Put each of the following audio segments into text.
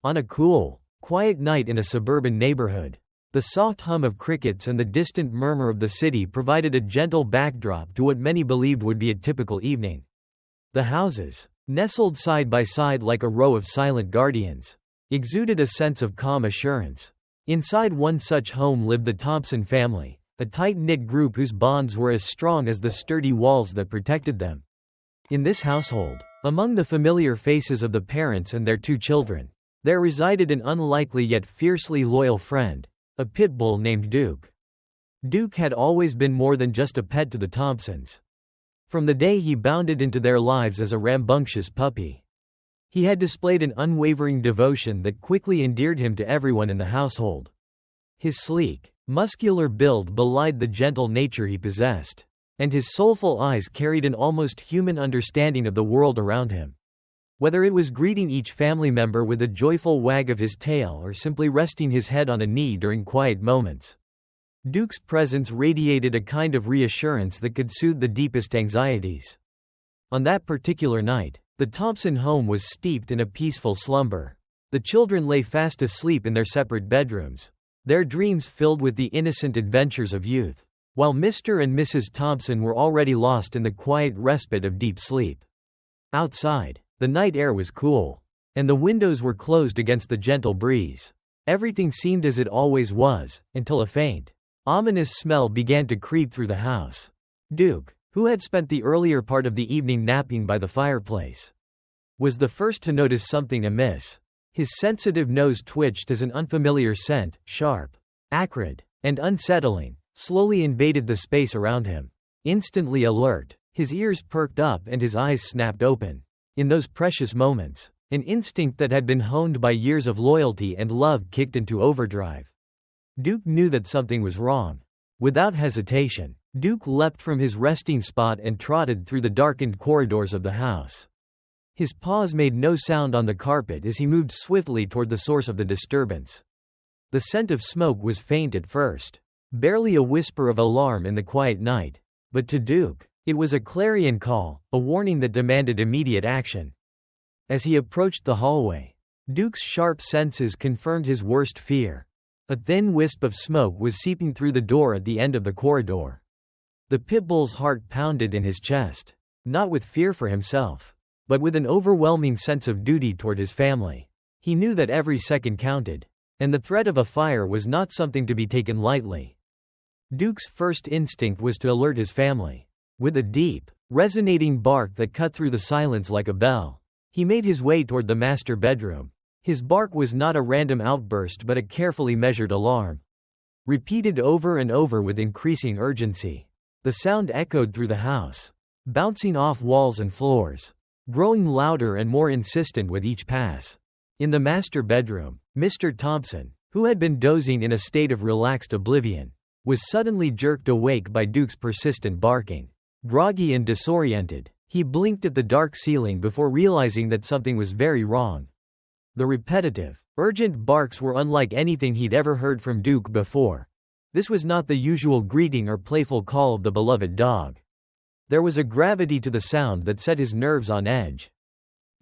On a cool, quiet night in a suburban neighborhood, the soft hum of crickets and the distant murmur of the city provided a gentle backdrop to what many believed would be a typical evening. The houses, nestled side by side like a row of silent guardians, exuded a sense of calm assurance. Inside one such home lived the Thompson family, a tight-knit group whose bonds were as strong as the sturdy walls that protected them. In this household, among the familiar faces of the parents and their two children, there resided an unlikely yet fiercely loyal friend, a Pitbull named Duke. Duke had always been more than just a pet to the Thompsons. From the day he bounded into their lives as a rambunctious puppy, he had displayed an unwavering devotion that quickly endeared him to everyone in the household. His sleek, muscular build belied the gentle nature he possessed, and his soulful eyes carried an almost human understanding of the world around him. Whether it was greeting each family member with a joyful wag of his tail or simply resting his head on a knee during quiet moments, Duke's presence radiated a kind of reassurance that could soothe the deepest anxieties. On that particular night, the Thompson home was steeped in a peaceful slumber. The children lay fast asleep in their separate bedrooms, their dreams filled with the innocent adventures of youth, while Mr. and Mrs. Thompson were already lost in the quiet respite of deep sleep. Outside, the night air was cool, and the windows were closed against the gentle breeze. Everything seemed as it always was, until a faint, ominous smell began to creep through the house. Duke, who had spent the earlier part of the evening napping by the fireplace, was the first to notice something amiss. His sensitive nose twitched as an unfamiliar scent, sharp, acrid, and unsettling, slowly invaded the space around him. Instantly alert, his ears perked up and his eyes snapped open. In those precious moments, an instinct that had been honed by years of loyalty and love kicked into overdrive. Duke knew that something was wrong. Without hesitation, Duke leapt from his resting spot and trotted through the darkened corridors of the house. His paws made no sound on the carpet as he moved swiftly toward the source of the disturbance. The scent of smoke was faint at first, barely a whisper of alarm in the quiet night, but to Duke, it was a clarion call, a warning that demanded immediate action. As he approached the hallway, Duke's sharp senses confirmed his worst fear. A thin wisp of smoke was seeping through the door at the end of the corridor. The Pitbull's heart pounded in his chest, not with fear for himself, but with an overwhelming sense of duty toward his family. He knew that every second counted, and the threat of a fire was not something to be taken lightly. Duke's first instinct was to alert his family. With a deep, resonating bark that cut through the silence like a bell, he made his way toward the master bedroom. His bark was not a random outburst but a carefully measured alarm, repeated over and over with increasing urgency. The sound echoed through the house, bouncing off walls and floors, growing louder and more insistent with each pass. In the master bedroom, Mr. Thompson, who had been dozing in a state of relaxed oblivion, was suddenly jerked awake by Duke's persistent barking. Groggy and disoriented, he blinked at the dark ceiling before realizing that something was very wrong. The repetitive, urgent barks were unlike anything he'd ever heard from Duke before. This was not the usual greeting or playful call of the beloved dog. There was a gravity to the sound that set his nerves on edge.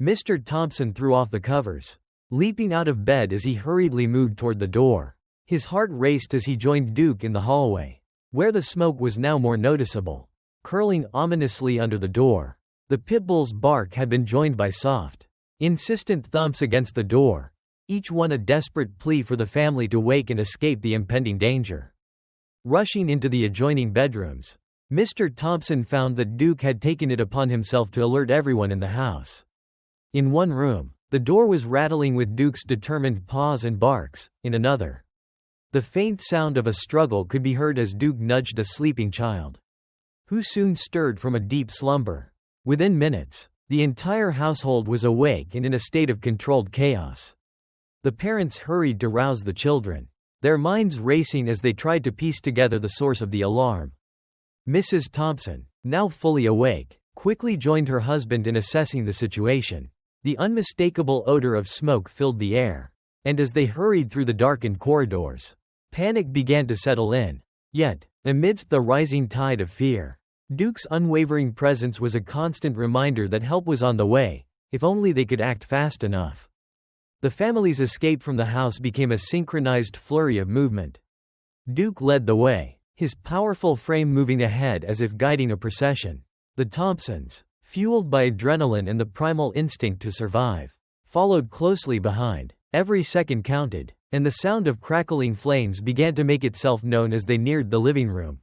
Mr. Thompson threw off the covers, leaping out of bed as he hurriedly moved toward the door. His heart raced as he joined Duke in the hallway, where the smoke was now more noticeable, curling ominously under the door. The Pitbull's bark had been joined by soft, insistent thumps against the door, each one a desperate plea for the family to wake and escape the impending danger. Rushing into the adjoining bedrooms, Mr. Thompson found that Duke had taken it upon himself to alert everyone in the house. In one room, the door was rattling with Duke's determined paws and barks. In another, the faint sound of a struggle could be heard as Duke nudged a sleeping child, who soon stirred from a deep slumber. Within minutes, the entire household was awake and in a state of controlled chaos. The parents hurried to rouse the children, their minds racing as they tried to piece together the source of the alarm. Mrs. Thompson, now fully awake, quickly joined her husband in assessing the situation. The unmistakable odor of smoke filled the air, and as they hurried through the darkened corridors, panic began to settle in. Yet, amidst the rising tide of fear, Duke's unwavering presence was a constant reminder that help was on the way, if only they could act fast enough. The family's escape from the house became a synchronized flurry of movement. Duke led the way, his powerful frame moving ahead as if guiding a procession. The Thompsons, fueled by adrenaline and the primal instinct to survive, followed closely behind. Every second counted, and the sound of crackling flames began to make itself known as they neared the living room.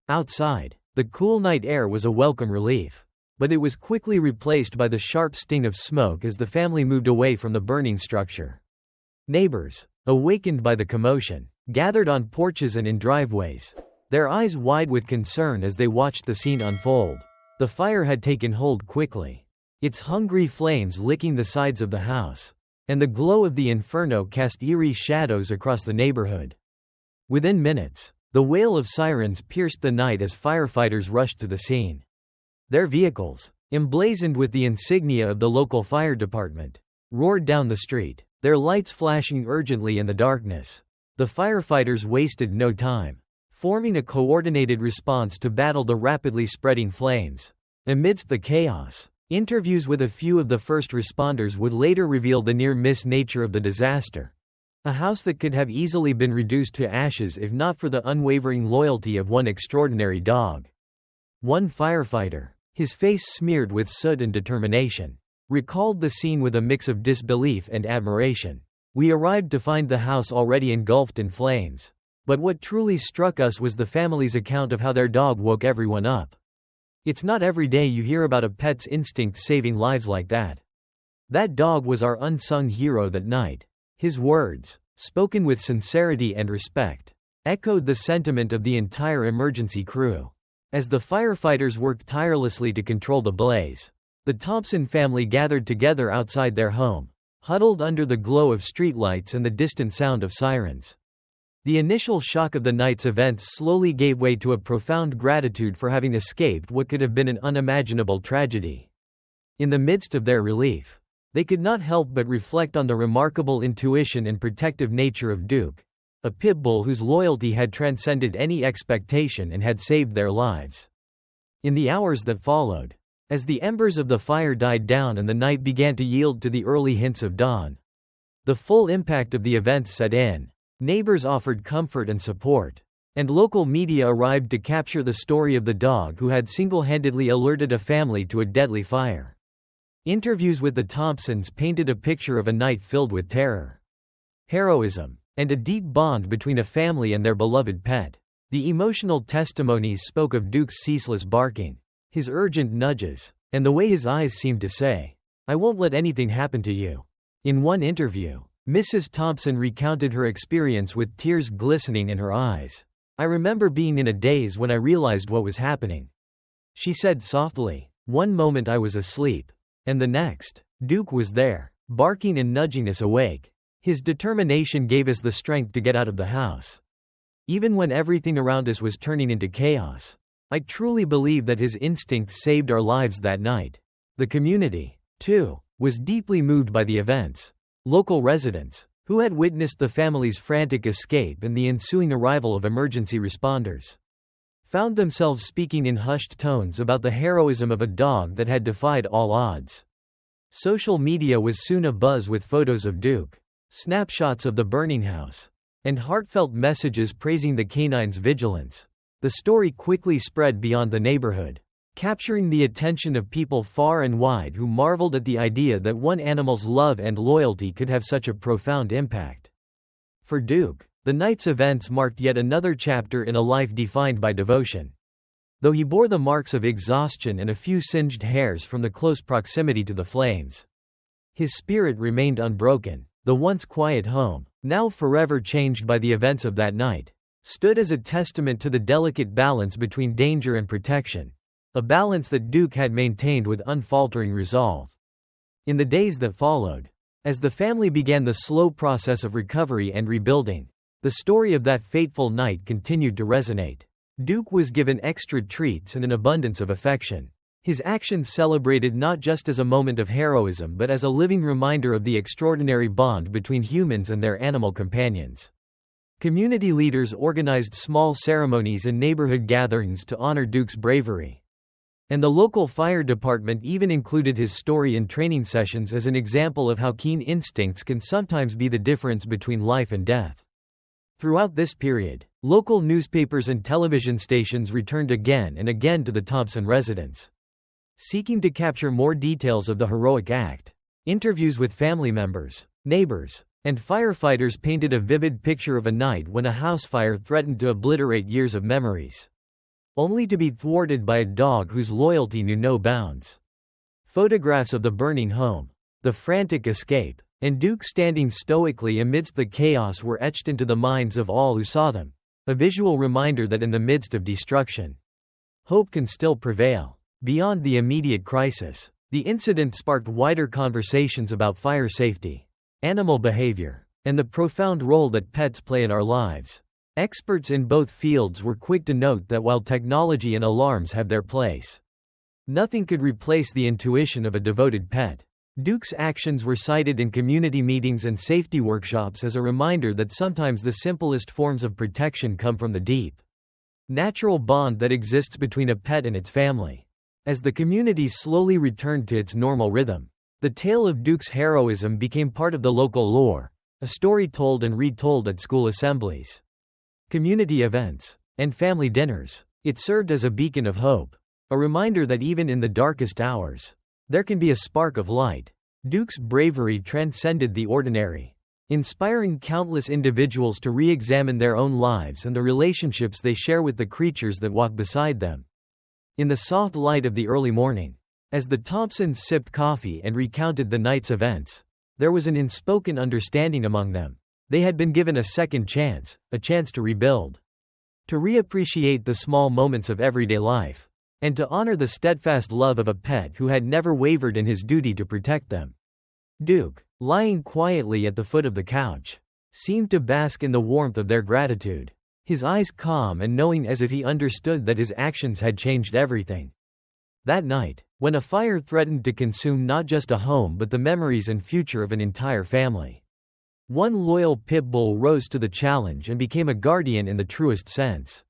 Outside, the cool night air was a welcome relief, but it was quickly replaced by the sharp sting of smoke as the family moved away from the burning structure. Neighbors, awakened by the commotion, gathered on porches and in driveways, their eyes wide with concern as they watched the scene unfold. The fire had taken hold quickly, its hungry flames licking the sides of the house, and the glow of the inferno cast eerie shadows across the neighborhood. Within minutes, the wail of sirens pierced the night as firefighters rushed to the scene. Their vehicles, emblazoned with the insignia of the local fire department, roared down the street, their lights flashing urgently in the darkness. The firefighters wasted no time, forming a coordinated response to battle the rapidly spreading flames. Amidst the chaos, interviews with a few of the first responders would later reveal the near-miss nature of the disaster. A house that could have easily been reduced to ashes if not for the unwavering loyalty of one extraordinary dog. One firefighter, his face smeared with soot and determination, recalled the scene with a mix of disbelief and admiration. "We arrived to find the house already engulfed in flames. But what truly struck us was the family's account of how their dog woke everyone up. It's not every day you hear about a pet's instinct saving lives like that. That dog was our unsung hero that night." His words, spoken with sincerity and respect, echoed the sentiment of the entire emergency crew. As the firefighters worked tirelessly to control the blaze, the Thompson family gathered together outside their home, huddled under the glow of streetlights and the distant sound of sirens. The initial shock of the night's events slowly gave way to a profound gratitude for having escaped what could have been an unimaginable tragedy. In the midst of their relief, they could not help but reflect on the remarkable intuition and protective nature of Duke, a Pitbull whose loyalty had transcended any expectation and had saved their lives. In the hours that followed, as the embers of the fire died down and the night began to yield to the early hints of dawn, the full impact of the events set in. Neighbors offered comfort and support, and local media arrived to capture the story of the dog who had single-handedly alerted a family to a deadly fire. Interviews with the Thompsons painted a picture of a night filled with terror, heroism, and a deep bond between a family and their beloved pet. The emotional testimonies spoke of Duke's ceaseless barking, his urgent nudges, and the way his eyes seemed to say, "I won't let anything happen to you." In one interview, Mrs. Thompson recounted her experience with tears glistening in her eyes. "I remember being in a daze when I realized what was happening," she said softly. "One moment I was asleep, and the next, Duke was there, barking and nudging us awake. His determination gave us the strength to get out of the house. Even when everything around us was turning into chaos, I truly believe that his instincts saved our lives that night." The community, too, was deeply moved by the events. Local residents, who had witnessed the family's frantic escape and the ensuing arrival of emergency responders, found themselves speaking in hushed tones about the heroism of a dog that had defied all odds. Social media was soon abuzz with photos of Duke, snapshots of the burning house, and heartfelt messages praising the canine's vigilance. The story quickly spread beyond the neighborhood, capturing the attention of people far and wide who marveled at the idea that one animal's love and loyalty could have such a profound impact. For Duke, the night's events marked yet another chapter in a life defined by devotion. Though he bore the marks of exhaustion and a few singed hairs from the close proximity to the flames, his spirit remained unbroken. The once quiet home, now forever changed by the events of that night, stood as a testament to the delicate balance between danger and protection, a balance that Duke had maintained with unfaltering resolve. In the days that followed, as the family began the slow process of recovery and rebuilding, the story of that fateful night continued to resonate. Duke was given extra treats and an abundance of affection. His actions celebrated not just as a moment of heroism but as a living reminder of the extraordinary bond between humans and their animal companions. Community leaders organized small ceremonies and neighborhood gatherings to honor Duke's bravery. And the local fire department even included his story in training sessions as an example of how keen instincts can sometimes be the difference between life and death. Throughout this period, local newspapers and television stations returned again and again to the Thompson residence, seeking to capture more details of the heroic act. Interviews with family members, neighbors, and firefighters painted a vivid picture of a night when a house fire threatened to obliterate years of memories, only to be thwarted by a dog whose loyalty knew no bounds. Photographs of the burning home, the frantic escape, and Duke standing stoically amidst the chaos were etched into the minds of all who saw them, a visual reminder that in the midst of destruction, hope can still prevail. Beyond the immediate crisis, the incident sparked wider conversations about fire safety, animal behavior, and the profound role that pets play in our lives. Experts in both fields were quick to note that while technology and alarms have their place, nothing could replace the intuition of a devoted pet. Duke's actions were cited in community meetings and safety workshops as a reminder that sometimes the simplest forms of protection come from the deep, natural bond that exists between a pet and its family. As the community slowly returned to its normal rhythm, the tale of Duke's heroism became part of the local lore, a story told and retold at school assemblies, community events, and family dinners. It served as a beacon of hope, a reminder that even in the darkest hours, there can be a spark of light. Duke's bravery transcended the ordinary, inspiring countless individuals to re-examine their own lives and the relationships they share with the creatures that walk beside them. In the soft light of the early morning, as the Thompsons sipped coffee and recounted the night's events, there was an unspoken understanding among them. They had been given a second chance, a chance to rebuild, to reappreciate the small moments of everyday life, and to honor the steadfast love of a pet who had never wavered in his duty to protect them. Duke, lying quietly at the foot of the couch, seemed to bask in the warmth of their gratitude, his eyes calm and knowing as if he understood that his actions had changed everything. That night, when a fire threatened to consume not just a home but the memories and future of an entire family, one loyal Pitbull rose to the challenge and became a guardian in the truest sense.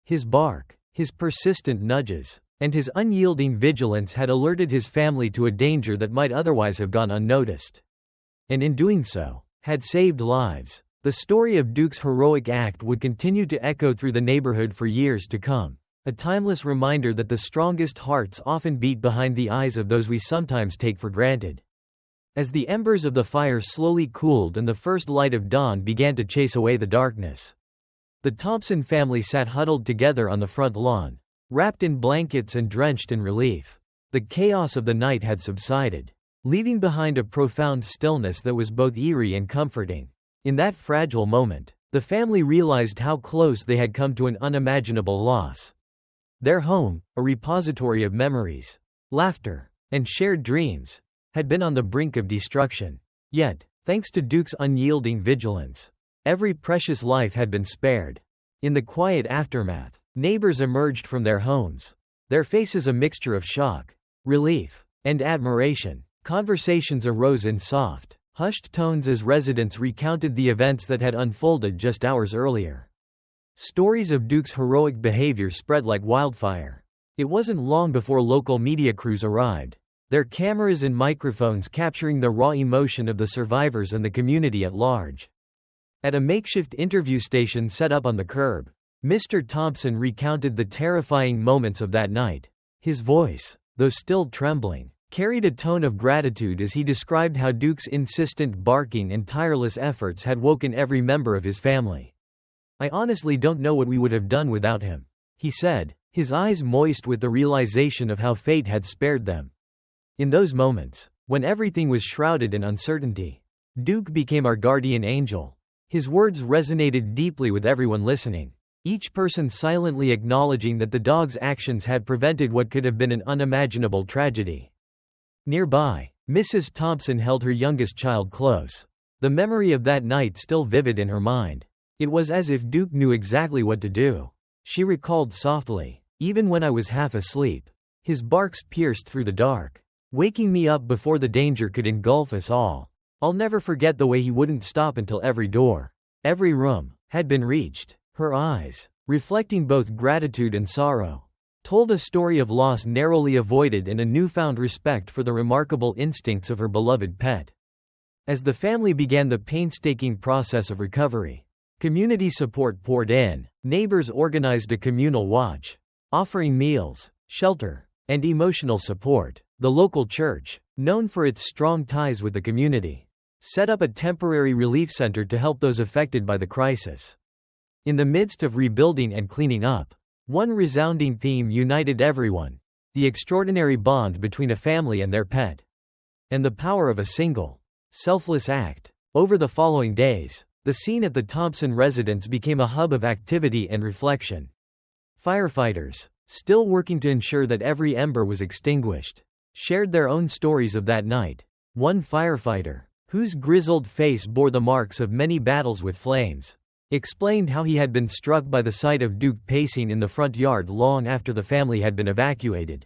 His bark, his persistent nudges, and his unyielding vigilance had alerted his family to a danger that might otherwise have gone unnoticed, and in doing so, had saved lives. The story of Duke's heroic act would continue to echo through the neighborhood for years to come, a timeless reminder that the strongest hearts often beat behind the eyes of those we sometimes take for granted. As the embers of the fire slowly cooled and the first light of dawn began to chase away the darkness, the Thompson family sat huddled together on the front lawn, wrapped in blankets and drenched in relief. The chaos of the night had subsided, leaving behind a profound stillness that was both eerie and comforting. In that fragile moment, the family realized how close they had come to an unimaginable loss. Their home, a repository of memories, laughter, and shared dreams, had been on the brink of destruction. Yet, thanks to Duke's unyielding vigilance, every precious life had been spared. In the quiet aftermath, neighbors emerged from their homes, their faces a mixture of shock, relief, and admiration. Conversations arose in soft, hushed tones as residents recounted the events that had unfolded just hours earlier. Stories of Duke's heroic behavior spread like wildfire. It wasn't long before local media crews arrived, their cameras and microphones capturing the raw emotion of the survivors and the community at large. At a makeshift interview station set up on the curb, Mr. Thompson recounted the terrifying moments of that night. His voice, though still trembling, carried a tone of gratitude as he described how Duke's insistent barking and tireless efforts had woken every member of his family. "I honestly don't know what we would have done without him," he said, his eyes moist with the realization of how fate had spared them. In those moments, when everything was shrouded in uncertainty, Duke became our guardian angel. His words resonated deeply with everyone listening, each person silently acknowledging that the dog's actions had prevented what could have been an unimaginable tragedy. Nearby, Mrs. Thompson held her youngest child close, the memory of that night still vivid in her mind. It was as if Duke knew exactly what to do. She recalled softly, "Even when I was half asleep, his barks pierced through the dark, waking me up before the danger could engulf us all. I'll never forget the way he wouldn't stop until every door, every room, had been reached." Her eyes, reflecting both gratitude and sorrow, told a story of loss narrowly avoided and a newfound respect for the remarkable instincts of her beloved pet. As the family began the painstaking process of recovery, community support poured in. Neighbors organized a communal watch, offering meals, shelter, and emotional support. The local church, known for its strong ties with the community, set up a temporary relief center to help those affected by the crisis. In the midst of rebuilding and cleaning up, one resounding theme united everyone: the extraordinary bond between a family and their pet, and the power of a single, selfless act. Over the following days, the scene at the Thompson residence became a hub of activity and reflection. Firefighters, still working to ensure that every ember was extinguished, shared their own stories of that night. One firefighter, whose grizzled face bore the marks of many battles with flames, explained how he had been struck by the sight of Duke pacing in the front yard long after the family had been evacuated.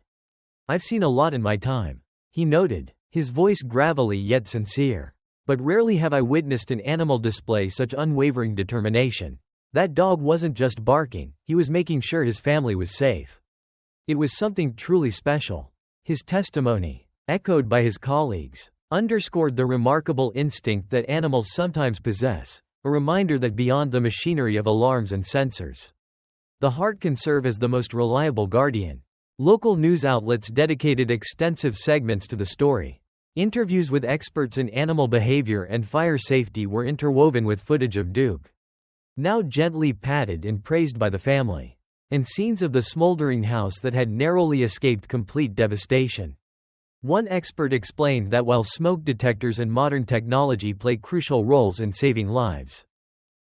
"I've seen a lot in my time," he noted, his voice gravelly yet sincere. "But rarely have I witnessed an animal display such unwavering determination. That dog wasn't just barking, he was making sure his family was safe. It was something truly special." His testimony, echoed by his colleagues, underscored the remarkable instinct that animals sometimes possess, a reminder that beyond the machinery of alarms and sensors, the heart can serve as the most reliable guardian. Local news outlets dedicated extensive segments to the story. Interviews with experts in animal behavior and fire safety were interwoven with footage of Duke, now gently patted and praised by the family, and scenes of the smoldering house that had narrowly escaped complete devastation. One expert explained that while smoke detectors and modern technology play crucial roles in saving lives,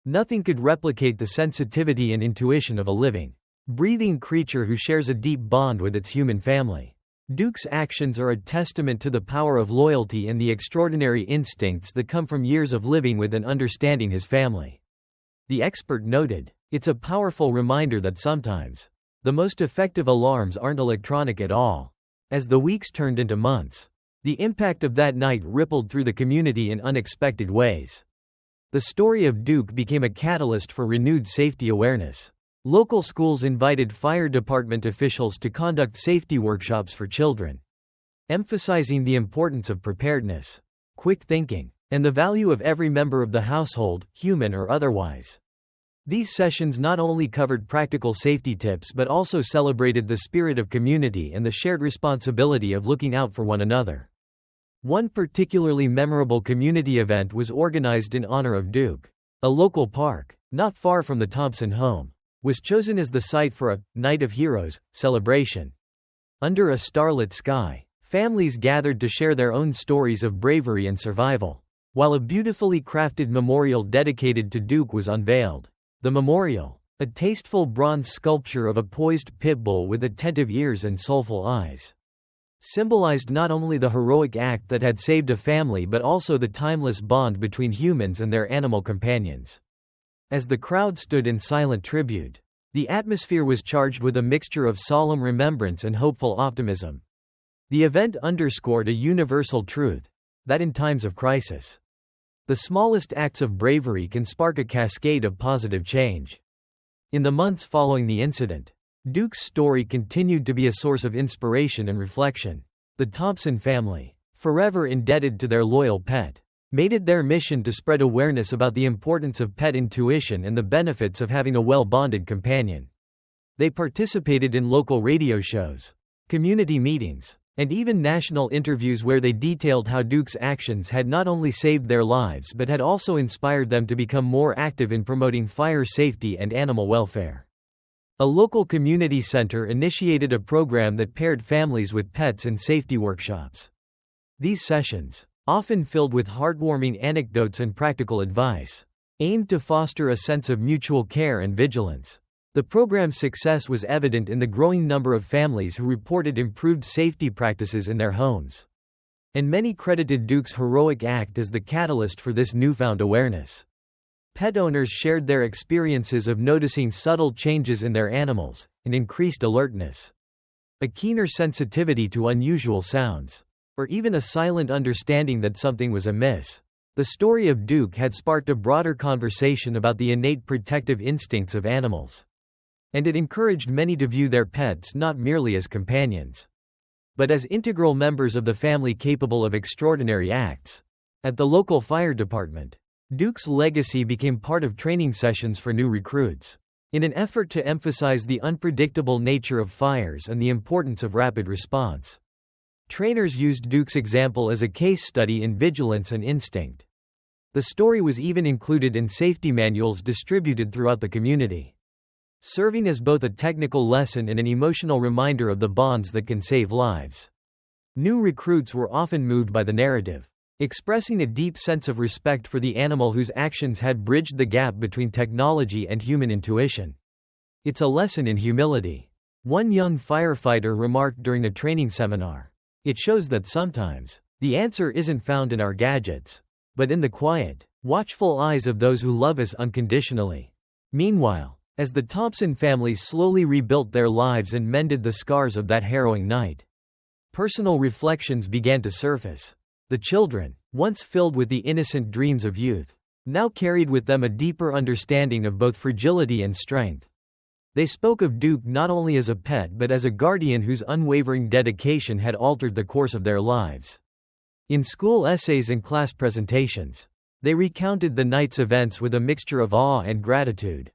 nothing could replicate the sensitivity and intuition of a living, breathing creature who shares a deep bond with its human family. Duke's actions are a testament to the power of loyalty and the extraordinary instincts that come from years of living with and understanding his family. The expert noted, "It's a powerful reminder that sometimes the most effective alarms aren't electronic at all." As the weeks turned into months, the impact of that night rippled through the community in unexpected ways. The story of Duke became a catalyst for renewed safety awareness. Local schools invited fire department officials to conduct safety workshops for children, emphasizing the importance of preparedness, quick thinking, and the value of every member of the household, human or otherwise. These sessions not only covered practical safety tips but also celebrated the spirit of community and the shared responsibility of looking out for one another. One particularly memorable community event was organized in honor of Duke. A local park, not far from the Thompson home, was chosen as the site for a Night of Heroes celebration. Under a starlit sky, families gathered to share their own stories of bravery and survival, while a beautifully crafted memorial dedicated to Duke was unveiled. The memorial, a tasteful bronze sculpture of a poised Pitbull with attentive ears and soulful eyes, symbolized not only the heroic act that had saved a family but also the timeless bond between humans and their animal companions. As the crowd stood in silent tribute, the atmosphere was charged with a mixture of solemn remembrance and hopeful optimism. The event underscored a universal truth: that in times of crisis, the smallest acts of bravery can spark a cascade of positive change. In the months following the incident, Duke's story continued to be a source of inspiration and reflection. The Thompson family, forever indebted to their loyal pet, made it their mission to spread awareness about the importance of pet intuition and the benefits of having a well-bonded companion. They participated in local radio shows, community meetings, and even national interviews where they detailed how Duke's actions had not only saved their lives but had also inspired them to become more active in promoting fire safety and animal welfare. A local community center initiated a program that paired families with pets in safety workshops. These sessions, often filled with heartwarming anecdotes and practical advice, aimed to foster a sense of mutual care and vigilance. The program's success was evident in the growing number of families who reported improved safety practices in their homes, and many credited Duke's heroic act as the catalyst for this newfound awareness. Pet owners shared their experiences of noticing subtle changes in their animals, an increased alertness, a keener sensitivity to unusual sounds, or even a silent understanding that something was amiss. The story of Duke had sparked a broader conversation about the innate protective instincts of animals. and it encouraged many to view their pets not merely as companions, but as integral members of the family capable of extraordinary acts. At the local fire department, Duke's legacy became part of training sessions for new recruits. In an effort to emphasize the unpredictable nature of fires and the importance of rapid response, trainers used Duke's example as a case study in vigilance and instinct. The story was even included in safety manuals distributed throughout the community, serving as both a technical lesson and an emotional reminder of the bonds that can save lives. New recruits were often moved by the narrative, expressing a deep sense of respect for the animal whose actions had bridged the gap between technology and human intuition. It's a lesson in humility. One young firefighter remarked during a training seminar. It shows that sometimes, the answer isn't found in our gadgets, but in the quiet, watchful eyes of those who love us unconditionally. Meanwhile, as the Thompson family slowly rebuilt their lives and mended the scars of that harrowing night, personal reflections began to surface. The children, once filled with the innocent dreams of youth, now carried with them a deeper understanding of both fragility and strength. They spoke of Duke not only as a pet but as a guardian whose unwavering dedication had altered the course of their lives. In school essays and class presentations, they recounted the night's events with a mixture of awe and gratitude,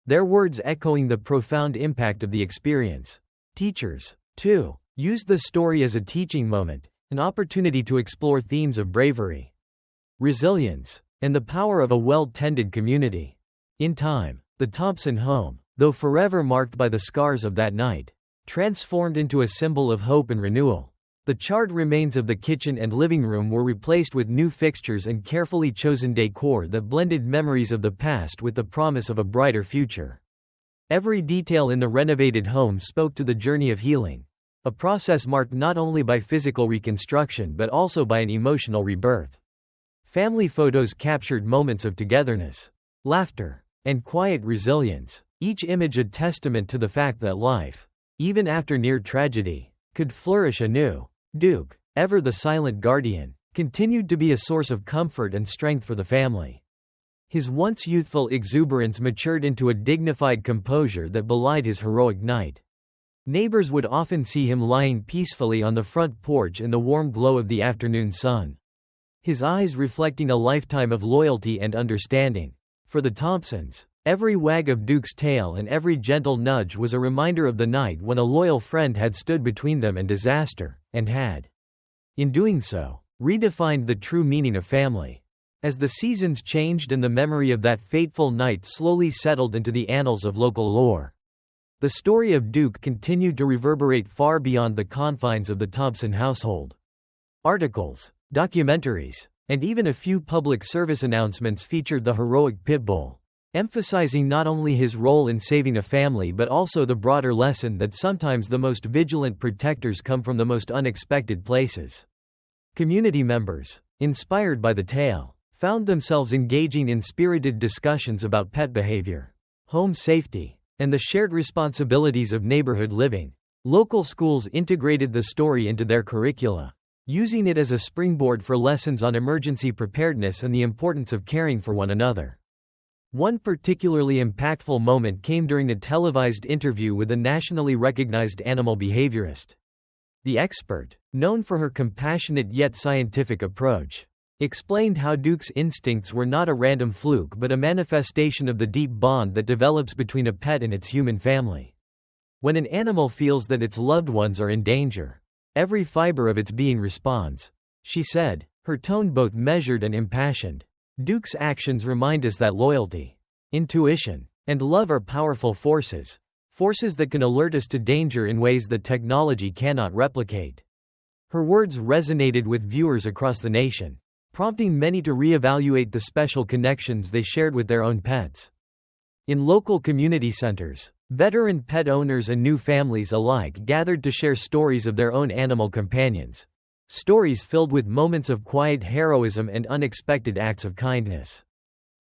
their words echoing the profound impact of the experience. Teachers, too, used the story as a teaching moment, an opportunity to explore themes of bravery, resilience, and the power of a well-tended community. In time, the Thompson home, though forever marked by the scars of that night, transformed into a symbol of hope and renewal. The charred remains of the kitchen and living room were replaced with new fixtures and carefully chosen decor that blended memories of the past with the promise of a brighter future. Every detail in the renovated home spoke to the journey of healing, a process marked not only by physical reconstruction but also by an emotional rebirth. Family photos captured moments of togetherness, laughter, and quiet resilience, each image a testament to the fact that life, even after near tragedy, could flourish anew. Duke, ever the silent guardian, continued to be a source of comfort and strength for the family. His once youthful exuberance matured into a dignified composure that belied his heroic night. Neighbors would often see him lying peacefully on the front porch in the warm glow of the afternoon sun, his eyes reflecting a lifetime of loyalty and understanding. For the Thompsons, every wag of Duke's tail and every gentle nudge was a reminder of the night when a loyal friend had stood between them and disaster, and had, in doing so, redefined the true meaning of family. As the seasons changed and the memory of that fateful night slowly settled into the annals of local lore, the story of Duke continued to reverberate far beyond the confines of the Thompson household. Articles, documentaries, and even a few public service announcements featured the heroic Pitbull, emphasizing not only his role in saving a family but also the broader lesson that sometimes the most vigilant protectors come from the most unexpected places. Community members, inspired by the tale, found themselves engaging in spirited discussions about pet behavior, home safety, and the shared responsibilities of neighborhood living. Local schools integrated the story into their curricula, using it as a springboard for lessons on emergency preparedness and the importance of caring for one another. One particularly impactful moment came during a televised interview with a nationally recognized animal behaviorist. The expert, known for her compassionate yet scientific approach, explained how Duke's instincts were not a random fluke but a manifestation of the deep bond that develops between a pet and its human family. When an animal feels that its loved ones are in danger, every fiber of its being responds, she said, her tone both measured and impassioned. Duke's actions remind us that loyalty, intuition, and love are powerful forces that can alert us to danger in ways that technology cannot replicate. Her words resonated with viewers across the nation, prompting many to reevaluate the special connections they shared with their own pets. In local community centers, veteran pet owners and new families alike gathered to share stories of their own animal companions, stories filled with moments of quiet heroism and unexpected acts of kindness.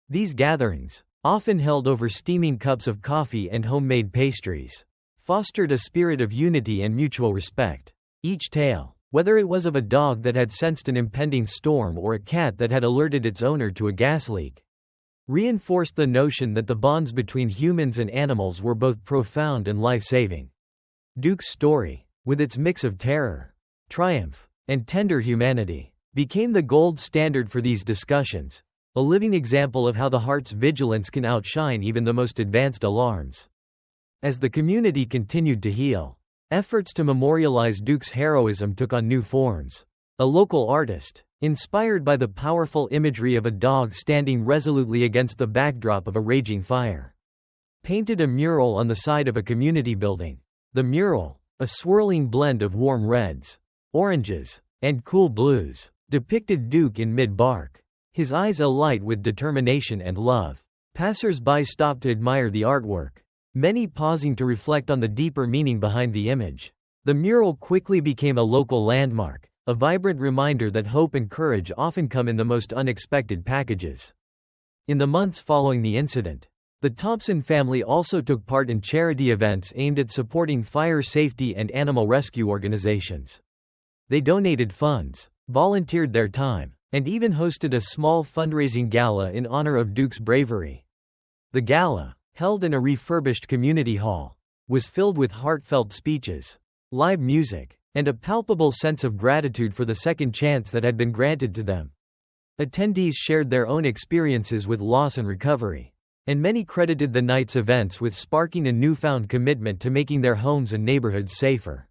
These gatherings, often held over steaming cups of coffee and homemade pastries, fostered a spirit of unity and mutual respect. Each tale, whether it was of a dog that had sensed an impending storm or a cat that had alerted its owner to a gas leak, reinforced the notion that the bonds between humans and animals were both profound and life-saving. Duke's story, with its mix of terror, triumph, and tender humanity, became the gold standard for these discussions, a living example of how the heart's vigilance can outshine even the most advanced alarms. As the community continued to heal, efforts to memorialize Duke's heroism took on new forms. A local artist, inspired by the powerful imagery of a dog standing resolutely against the backdrop of a raging fire, painted a mural on the side of a community building. The mural, a swirling blend of warm reds, oranges, and cool blues, depicted Duke in mid-bark, his eyes alight with determination and love. Passers-by stopped to admire the artwork, many pausing to reflect on the deeper meaning behind the image. The mural quickly became a local landmark, a vibrant reminder that hope and courage often come in the most unexpected packages. In the months following the incident, the Thompson family also took part in charity events aimed at supporting fire safety and animal rescue organizations. They donated funds, volunteered their time, and even hosted a small fundraising gala in honor of Duke's bravery. The gala, held in a refurbished community hall, was filled with heartfelt speeches, live music, and a palpable sense of gratitude for the second chance that had been granted to them. Attendees shared their own experiences with loss and recovery, and many credited the night's events with sparking a newfound commitment to making their homes and neighborhoods safer.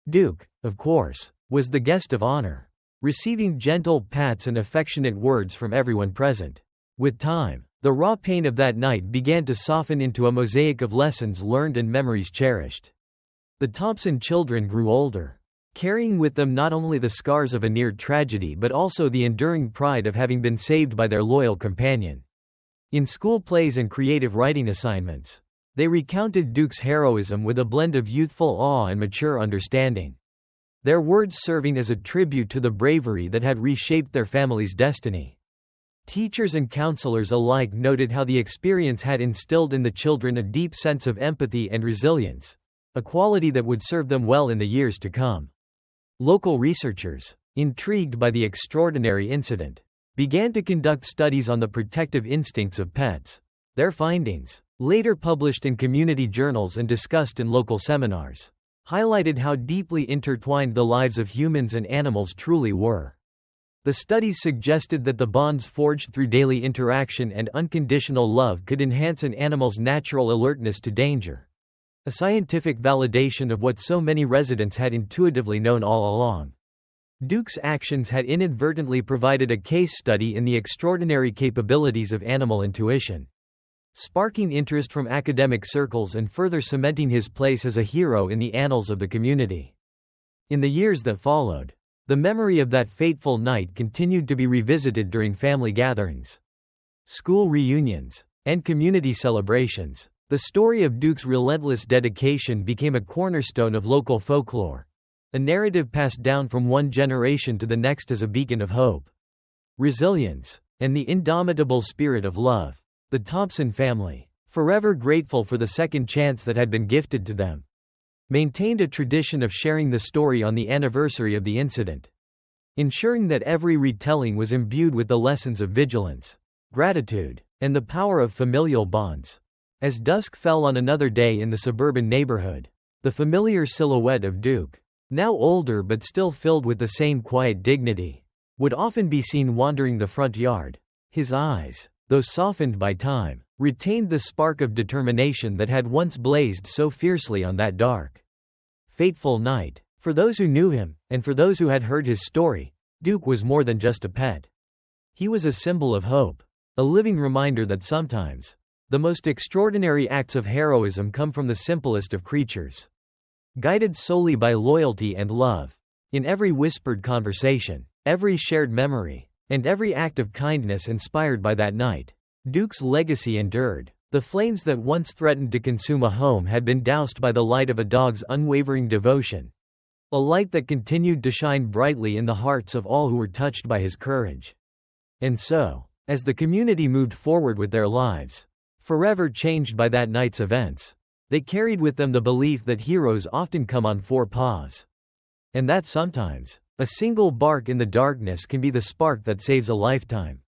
Duke, of course, was the guest of honor, receiving gentle pats and affectionate words from everyone present. With time, the raw pain of that night began to soften into a mosaic of lessons learned and memories cherished. The Thompson children grew older, carrying with them not only the scars of a near tragedy but also the enduring pride of having been saved by their loyal companion. In school plays and creative writing assignments, they recounted Duke's heroism with a blend of youthful awe and mature understanding, their words serving as a tribute to the bravery that had reshaped their family's destiny. Teachers and counselors alike noted how the experience had instilled in the children a deep sense of empathy and resilience, a quality that would serve them well in the years to come. Local researchers, intrigued by the extraordinary incident, began to conduct studies on the protective instincts of pets. Their findings, later published in community journals and discussed in local seminars, highlighted how deeply intertwined the lives of humans and animals truly were. The studies suggested that the bonds forged through daily interaction and unconditional love could enhance an animal's natural alertness to danger, a scientific validation of what so many residents had intuitively known all along. Duke's actions had inadvertently provided a case study in the extraordinary capabilities of animal intuition, sparking interest from academic circles and further cementing his place as a hero in the annals of the community. In the years that followed, the memory of that fateful night continued to be revisited during family gatherings, school reunions, and community celebrations. The story of Duke's relentless dedication became a cornerstone of local folklore, a narrative passed down from one generation to the next as a beacon of hope, resilience, and the indomitable spirit of love. The Thompson family, forever grateful for the second chance that had been gifted to them, maintained a tradition of sharing the story on the anniversary of the incident, ensuring that every retelling was imbued with the lessons of vigilance, gratitude, and the power of familial bonds. As dusk fell on another day in the suburban neighborhood, the familiar silhouette of Duke, now older but still filled with the same quiet dignity, would often be seen wandering the front yard. His eyes, though softened by time, retained the spark of determination that had once blazed so fiercely on that dark, fateful night. For those who knew him, and for those who had heard his story, Duke was more than just a pet. He was a symbol of hope, a living reminder that sometimes, the most extraordinary acts of heroism come from the simplest of creatures, guided solely by loyalty and love. In every whispered conversation, every shared memory, and every act of kindness inspired by that night, Duke's legacy endured. The flames that once threatened to consume a home had been doused by the light of a dog's unwavering devotion, a light that continued to shine brightly in the hearts of all who were touched by his courage. And so, as the community moved forward with their lives, forever changed by that night's events, they carried with them the belief that heroes often come on four paws, and that sometimes, a single bark in the darkness can be the spark that saves a lifetime.